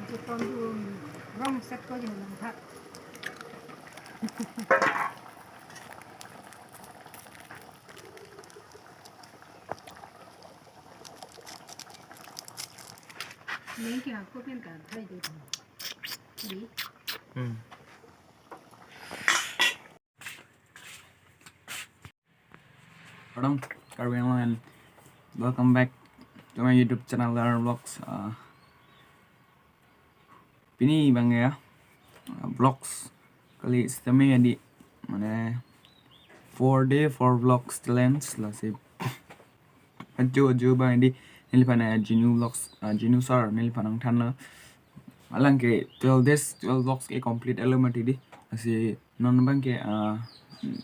Con đường rong sắt có gì làm thật. Mấy cái có bên cả thay được đi. Pardon, Carvin and welcome back to my YouTube channel Ladak Vlogs. Pini bang ya vlogs kali isteme ya di mana 4 day 4 vlogs challenge lah si ajo bang di Neli pana genu vlogs genu sar Neli panang than la alang ke 12 days 12 vlogs ke complete element di si non bang ke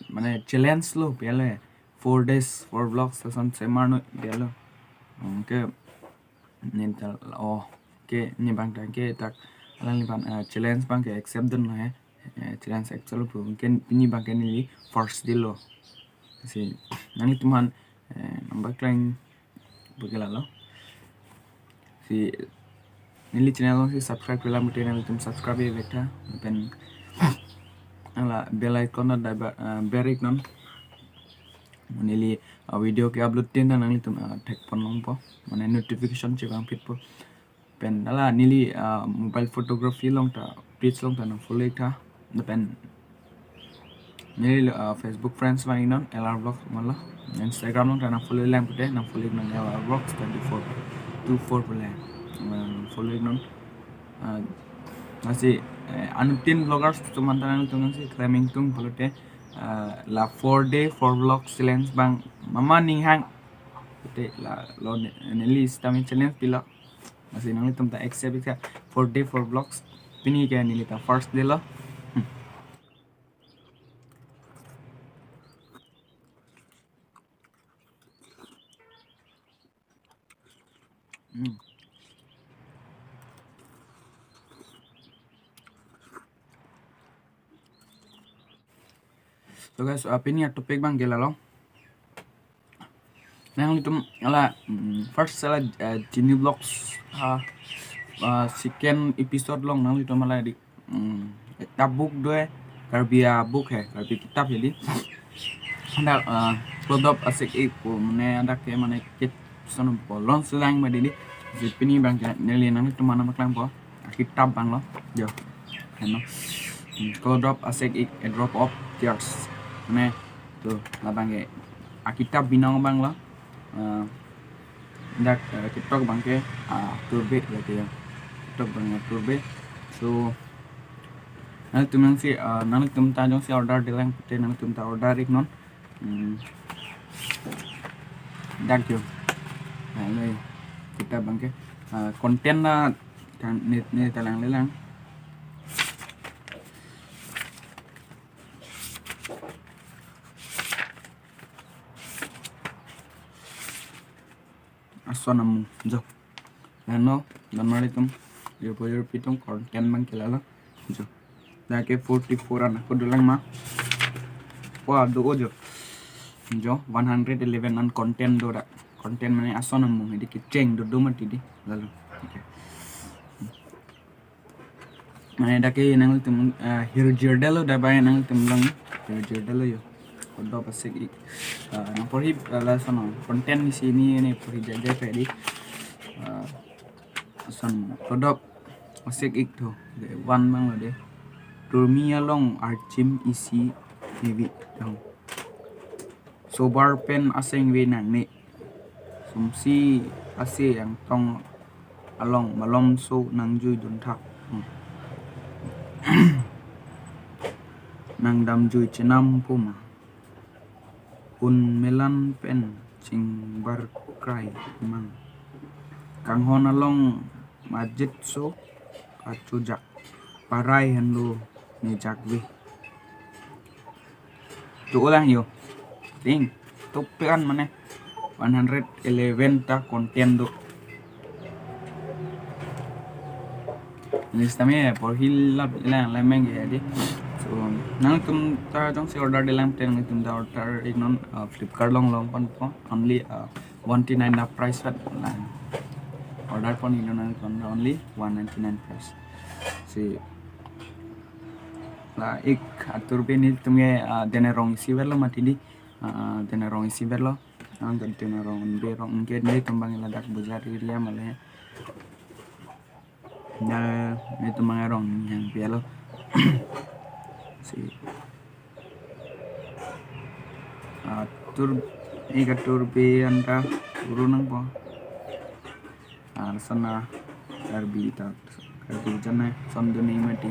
mana challenge lo pele 4 days 4 vlogs son semar no pele ke nintal oh ke ni bang ta ke tak alang lipan challenge bang ke accept den lah challenge actual pro mungkin ini bang ke Neli first day lo si nanti teman nampak klang begala lo si Neli channel si subscribe kala mute Neli tum subscribe ya beta pen ala bell icon da bell icon Neli video ke upload tin dan Neli tum tag panong po mana notification cebang fit po pen ala Neli mobile photography long ta page long ta na follow ta pen Neli Facebook friends bang non LR vlogs malah Instagram long ta na follow lang pute na follow non LR vlogs 24 pula follow non masih anutin vloggers teman teman itu sih claiming tung pulote la 4 day 4 vlog challenge bang mama ning hang pute la lo Neli istami challenge pilo masih nang litum ta accept ka 4 day 4 vlogs pini ka Neli ta first day lo So guys, ini topik bang gila lo. Nang litum ala first salah genu vlogs second episode long nang litum ala di tabuk doe karbia book hai karbi kitab jadi anda klodop asek'ik po mane anda ke mane kit son bolon selang ma di jirpi bang Neli nang litum mana maklang po akitap bang lo jo ano klodop asek'ik a drop of tears mane tuh labang ke akitap binang bang lo dak TikTok bang ke turbe lagi ya TikTok bang turbe so nanti tuh si nanti tum ta jongsi order dilang pute nanti tum ta order ik non dak yo nah kita bang ke konten na ni talang lelang asonamu jo lano dan mari tum jirpo tum konten bang kelala jo dake 44 anak ko dulang ma wah do jo 111 an konten do da konten mane asonamu ini kiceng do mati di lalu mane dake nang tum hirjirdelo da bay nang tum lang hirjirdelo yo khobor asek'ik nang porhi la sono konten di sini ini porhi jaga pedi son khobor asek'ik tuh one bang lo deh Turmia long archim isi heavy dong sobar pen aseng we nang ne sumsi ase yang tong along malom so nang jui dun thak nang dam jui chenam puma un melan pen sing bar cry mang kang hon along masjid so kacujak parai hendo ni jakwe tu ulang yo ting topikan mana 111 ta konten do listame por hilap lang lemeng ya di so nang tum ta jong si order de lang ten tum ta order ignon flipkart long pan po only 199 na price at lang order pon ino na only 199 price si la ik atur pini tumge dene rong isi verlo matidi dene rong isi verlo ang dene rong be rong ingke ne tumbang ladak buzar area male na ne tumbang rong yang bialo si atur ik atur pe anta urunang po sana karbi tak karbi jana samdo nei mati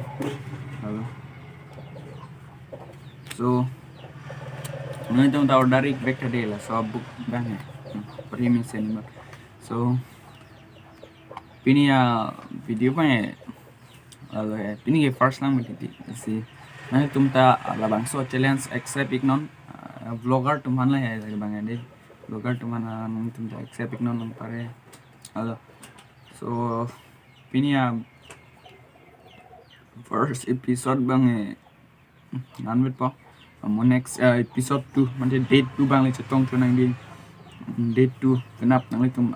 halo so मैं तो order एक वेक्टर दे ला सब book bang है premium cinema so pini ya video pa alo है pini के first lang mati si मैं तुम ता labang so challenge accept ignon vlogger तुम han la है bang है vlogger तुम han तुम accept ignon nang pare alo so pini ya first episode bang है nan wit po mo next episode 2 mante date 2 bang le chetong tu nang di date 2 kenap nang le tum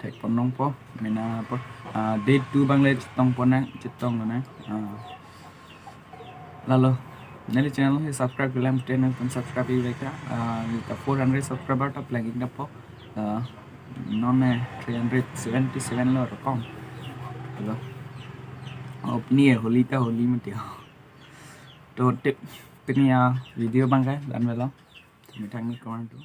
thek ponong po mena po date 2 bang le chetong ponang chetong na lalu Neli channel he subscribe bilam channel pun subscribe ika kita 400 subscriber top lagi dapo non 377 lo kom lo opini holi ta holi mati to tip pini video bang kai dan velo mi thang ni kawan tu